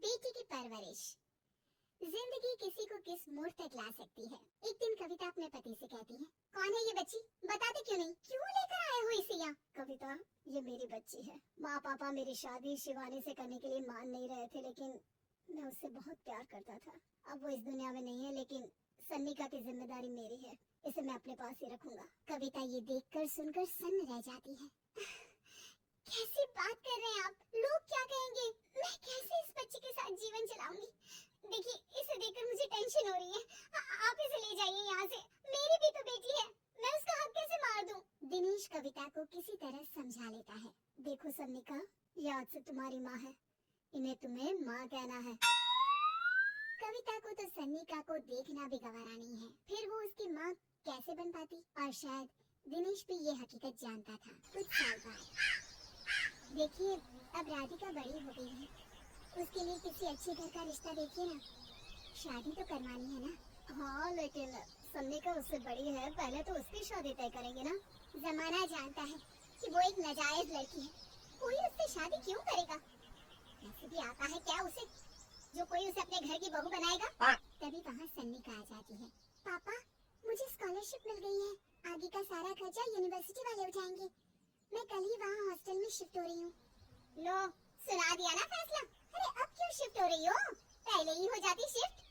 बेटी की परवरिश। जिंदगी किसी को किस मोड़ तक ला सकती है। एक दिन कविता अपने पति से कहती है, कौन है ये बच्ची, बताते क्यों नहीं, क्यों लेकर आए हो इसे यहाँ? कविता, ये मेरी बच्ची है। माँ पापा मेरी शादी शिवानी से करने के लिए मान नहीं रहे थे, लेकिन मैं उससे बहुत प्यार करता था। अब वो इस दुनिया में नहीं है, लेकिन सन्निका की जिम्मेदारी मेरी है, इसे मैं अपने पास ही रखूंगा। कविता ये देखकर सुनकर सन्न रह जाती है। कैसी बात कर रहे हैं आप? लोग क्या कहेंगे? मैं कैसे इस बच्चे के साथ जीवन चलाऊंगी? देखिए, इसे देखकर मुझे टेंशन हो रही है। आप इसे ले जाइए यहाँ से। मेरी भी तो बेटी है, मैं उसका हक कैसे मार दूं? दिनेश कविता को किसी तरह समझा लेता है। देखो सन्निका, ये आज से तुम्हारी माँ है, इन्हें तुम्हें माँ कहना है। कविता को तो सन्निका को देखना भी गवारा नहीं है, फिर वो उसकी माँ कैसे बन पाती? और शायद दिनेश भी ये हकीकत जानता था। कुछ साल बाद देखिए, अब राधिका बड़ी हो गई है, उसके लिए किसी अच्छे घर का रिश्ता देखिए ना। शादी तो करवानी है ना? हाँ, लेकिन सन्निका उससे बड़ी है, पहले तो उसकी शादी तय करेंगे ना। जमाना जानता है कि वो एक नाजायज लड़की है, कोई उससे शादी क्यों करेगा? ऐसे भी आता है क्या उसे जो कोई उसे अपने घर की बहू बनाएगा? तभी वहाँ सन्निका आ जाती है। पापा, मुझे स्कॉलरशिप मिल गई है, आगे का सारा खर्चा यूनिवर्सिटी वाले उठाएंगे। मैं कल ही वहाँ हॉस्टल में शिफ्ट हो रही हूँ। लो, सुना दिया ना फैसला। अरे अब क्यों शिफ्ट हो रही हो? पहले ही हो जाती शिफ्ट।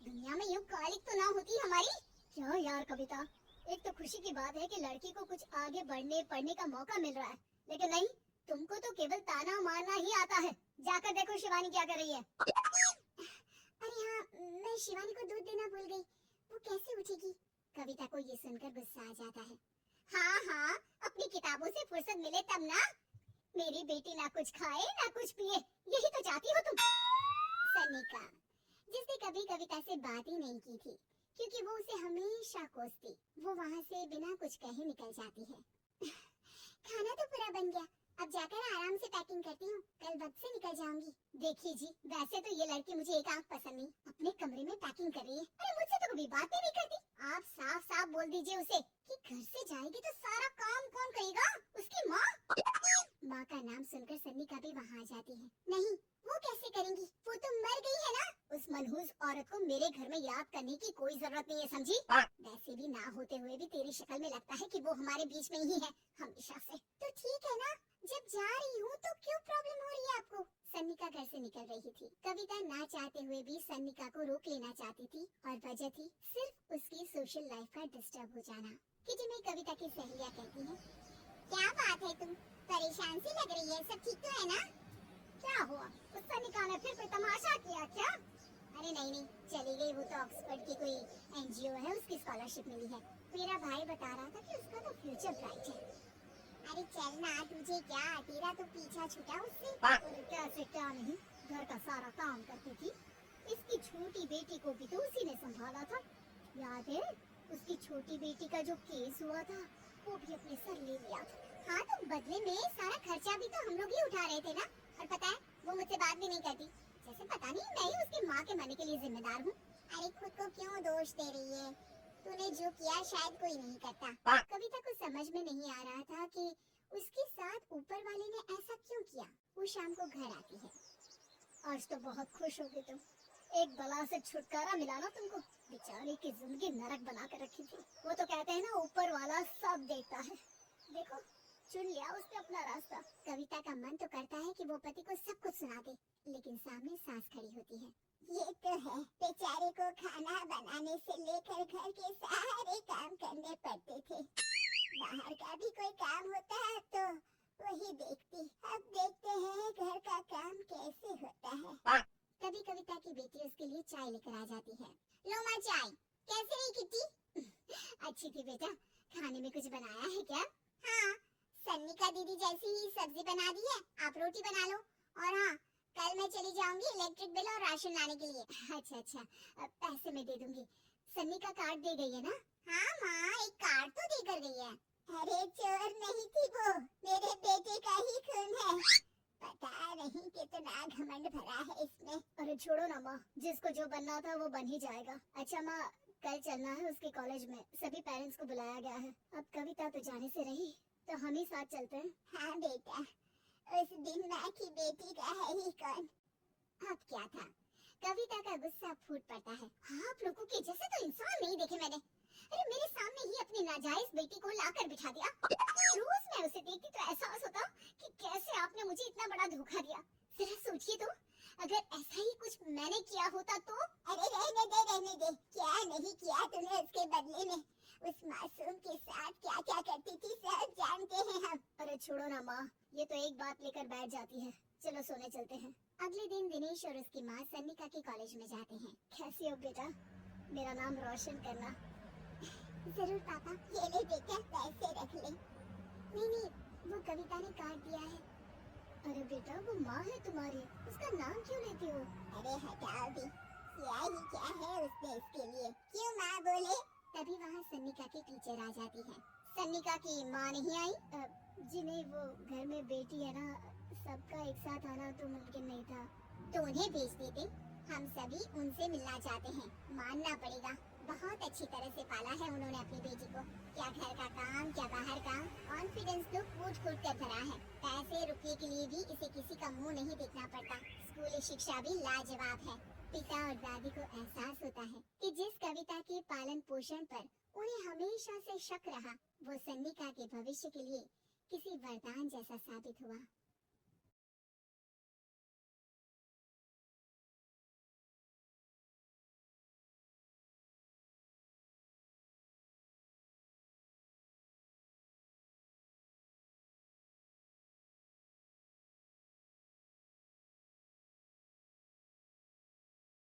दुनिया में यूं कालिक तो ना होती हमारी। क्या यार कविता, एक तो खुशी की बात है कि लड़की को कुछ आगे बढ़ने पढ़ने का मौका मिल रहा है, लेकिन नहीं, तुमको तो केवल ताना मारना ही आता है। जाकर देखो शिवानी क्या कर रही है। अरे हाँ, मैं शिवानी को दूध देना भूल गई, वो कैसे उठेगी? कविता को ये सुनकर गुस्सा आ जाता है। हाँ हाँ, अपनी किताबों से फुर्सत मिले तब ना। मेरी बेटी ना कुछ खाए ना कुछ पिए, यही तो चाहती हो तुम। सन्निका, जिसने कभी कविता से बात ही नहीं की थी, क्योंकि वो उसे हमेशा कोसती, वो वहाँ से बिना कुछ कहे निकल जाती है। खाना तो पूरा बन गया, अब जाकर आराम से पैकिंग करती हूँ, कल वक्त से निकल जाऊंगी। देखिए जी, वैसे तो ये लड़की मुझे एक आंख पसंद नहीं, अपने कमरे में पैकिंग कर रही है। अरे मुझसे तो कभी बात ही नहीं करती। आप साफ साफ बोल दीजिए उसे कि घर से जाएगी तो सारा काम कौन करेगा? उसकी माँ। माँ का नाम सुनकर सन्निका भी वहाँ आ जाती है। नहीं, वो कैसे करेंगी? वो तो मर गई है ना। उस मनहूस औरत को मेरे घर में याद करने की कोई जरूरत नहीं है, समझी? वैसे भी ना होते हुए भी तेरी शक्ल में लगता है कि वो हमारे बीच में ही है हमेशा से। तो ठीक है ना, जब जा रही हूँ तो क्यों प्रॉब्लम हो रही है आपको? सन्निका घर से निकल रही थी। कविता ना चाहते हुए भी सन्निका को रोक लेना चाहती थी, और वजह थी सिर्फ उसकी सोशल लाइफ का डिस्टर्ब हो जाना। किटी में कविता की सहेलियाँ कहती हैं, क्या बात है, तुम परेशान सी लग रही है, सब ठीक तो है ना? क्या हुआ, उस सन्निका ने फिर कोई तमाशा किया क्या? अरे नहीं नहीं, चली गई, वो तो ऑक्सफोर्ड की कोई एनजीओ है, उसकी स्कॉलरशिप मिली है। मेरा भाई बता रहा था कि उसका तो फ्यूचर ब्राइट है। अरे चल ना, तुझे क्या, तेरा तो पीछा छूटा उससे। अरे कैसे क्या नहीं, घर का सारा काम करती थी। इसकी छोटी बेटी को भी तो उसी ने संभाला था, याद है? उसकी छोटी बेटी का जो केस हुआ था, वो भी अपने सर ले लिया था। हाँ, तो बदले में सारा खर्चा भी तो हम लोग ही उठा रहे थे ना। और पता है, वो मुझसे बात भी नहीं करती, जैसे पता नहीं मैं ही उसकी माँ के मरने के लिए जिम्मेदार हूँ। अरे खुद को क्यों दोष दे रही है? तूने जो किया शायद कोई नहीं करता। कविता को समझ में नहीं आ रहा था कि उसके साथ ऊपर वाले ने ऐसा क्यों किया। वो शाम को घर आती है। आज तो बहुत खुश होगी तुम, एक बला से छुटकारा मिला ना तुमको। बेचारी की जिंदगी नरक बना कर रखी थी। वो तो कहते हैं ना, ऊपर वाला सब देखता है। देखो, चुन लिया उसने अपना रास्ता। कविता का मन तो करता है कि वो पति को सब कुछ सुना दे, लेकिन सामने सास खड़ी होती है। ये तो है, बेचारे को खाना बनाने से लेकर घर के सारे काम करने पड़ते थे। बाहर का भी कोई काम होता है तो वही देखती। अब देखते हैं घर का काम कैसे होता है। तभी कविता की बेटी उसके लिए चाय लेकर आ जाती है। लो माँ चाय, कैसे रही किट्टी? अच्छी थी बेटा, खाने में कुछ बनाया है क्या? हाँ, सन्निका दीदी जैसी ही सब्जी बना दी है, आप रोटी बना लो। और हाँ, कल मैं चली जाऊंगी इलेक्ट्रिक बिल और राशन लाने के लिए। अच्छा अच्छा, पैसे मैं दे दूंगी। सन्निका कार्ड दे गई है ना? हाँ माँ, एक कार्ड तो देकर गई है। अरे चोर नहीं थी वो, मेरे बेटे का ही खून है। पता नहीं कितना घमंड भरा है इसमें। अरे छोड़ो ना माँ, जिसको जो बनना था वो बन ही जाएगा। अच्छा माँ, कल चलना है उसके कॉलेज में, सभी पेरेंट्स को बुलाया गया है। अब कविता तो जाने से रही, तो हम ही साथ चलते हैं। हाँ बेटा, उस दिन माँ की बेटी का है ही कौन, अब क्या था, कविता का गुस्सा फूट पड़ता है। आप लोगों के जैसे तो इंसान नहीं देखे मैंने। अरे मेरे सामने ही अपनी नाजायज बेटी को लाकर बिठा दिया। रोज मैं उसे देखती तो एहसास होता कि कैसे आपने मुझे इतना बड़ा धोखा दिया। जरा सोचिए तो, अगर ऐसा ही कुछ मैंने किया होता तो। अरे रहने दे, क्या नहीं किया तूने उसके बदले में। उस मासूम के साथ क्या क्या करती थी सब जानते हैं हम। अरे छोड़ो ना माँ, ये तो एक बात लेकर बैठ जाती है। चलो सोने चलते हैं। अगले दिन दिनेश और उसकी माँ सन्निका के कॉलेज में जाते हैं। कैसी हो बेटा, मेरा नाम रोशन करना। जरूर पापा, ये ले बेटा पैसे रख ले। नहीं, वो कविता ने काट दिया है। अरे बेटा, वो माँ है तुम्हारी, उसका नाम क्यों लेती हो? अरे हटाओ भी, क्या ही क्या है उसने इसके लिए, क्यों माँ बोले? तभी वहाँ सन्निका की टीचर आ जाती है। सन्निका की माँ नहीं आई? जी नहीं, वो घर में बेटी है ना, सबका एक साथ आना तो मुमकिन नहीं था, तो उन्हें भेज देते। हम सभी उनसे मिलना चाहते हैं, मानना पड़ेगा। बहुत अच्छी तरह से पाला है उन्होंने अपनी बेटी को। क्या घर का काम, क्या बाहर का, कॉन्फिडेंस तो कूट कूट कर भरा है। पैसे रुपये के लिए भी इसे किसी का मुंह नहीं देखना पड़ता। स्कूली शिक्षा भी लाजवाब है। पिता और दादी को एहसास होता है कि जिस कविता के पालन पोषण पर उन्हें हमेशा से शक रहा, वो सन्निका के भविष्य के लिए किसी वरदान जैसा साबित हुआ।